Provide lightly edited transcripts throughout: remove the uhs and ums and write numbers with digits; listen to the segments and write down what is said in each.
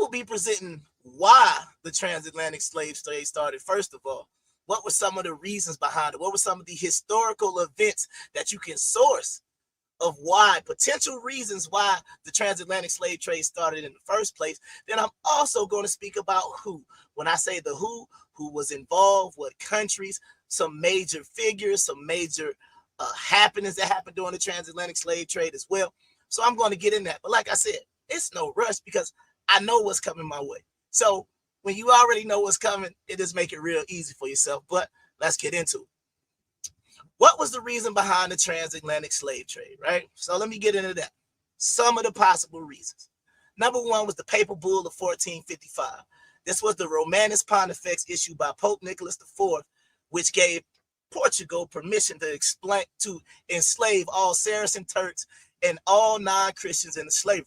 will be presenting why the transatlantic slave trade started, first of all. What were some of the reasons behind it? What were some of the historical events that you can source of why, potential reasons why the transatlantic slave trade started in the first place? Then I'm also going to speak about who. When I say the who was involved, what countries, some major figures, some major happenings that happened during the transatlantic slave trade as well. So I'm going to get in that. But like I said, it's no rush because I know what's coming my way. So when you already know what's coming, it just make it real easy for yourself. But let's get into it. What was the reason behind the transatlantic slave trade, right? So let me get into that. Some of the possible reasons. Number one was the Papal Bull of 1455. This was the Romanus Pontifex issued by Pope Nicholas IV, which gave Portugal permission to enslave all Saracen Turks and all non-Christians into slavery.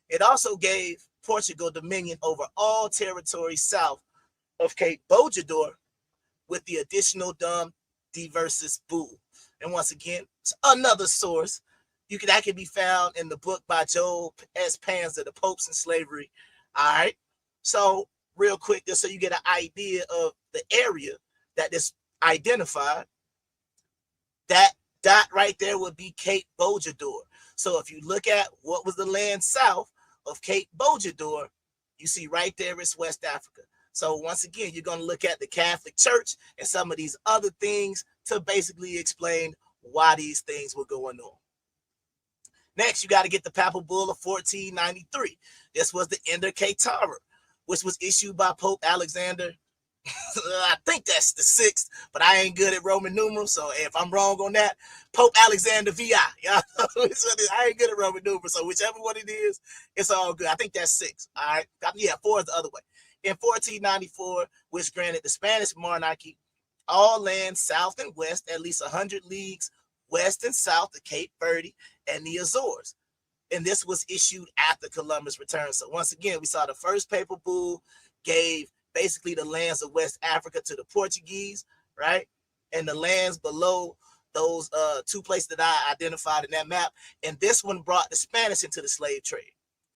It also gave Portugal dominion over all territory south of Cape Bojador with the additional Dum Diversis Bull. And once again, it's another source. That can be found in the book by Joel S. Panzer, The Popes and Slavery. All right. So real quick, just so you get an idea of the area that this identified, that dot right there would be Cape Bojador. So if you look at what was the land south of Cape Bojador, you see right there it's West Africa. So once again, you're going to look at the Catholic Church and some of these other things to basically explain why these things were going on. Next, you got to get the Papal Bull of 1493. This was the Ender Caetera, which was issued by Pope Alexander. I think that's the 6th, but I ain't good at Roman numerals, so if I'm wrong on that, Pope Alexander VI. Yeah, I ain't good at Roman numerals, so whichever one it is, it's all good. I think that's 6. All right, yeah, 4 is the other way. In 1494, which granted the Spanish monarchy all land south and west, at least 100 leagues west and south of Cape Verde and the Azores. And this was issued after Columbus returned. So once again, we saw the first Papal Bull gave basically the lands of West Africa to the Portuguese, right? And the lands below those 2 places that I identified in that map. And this one brought the Spanish into the slave trade.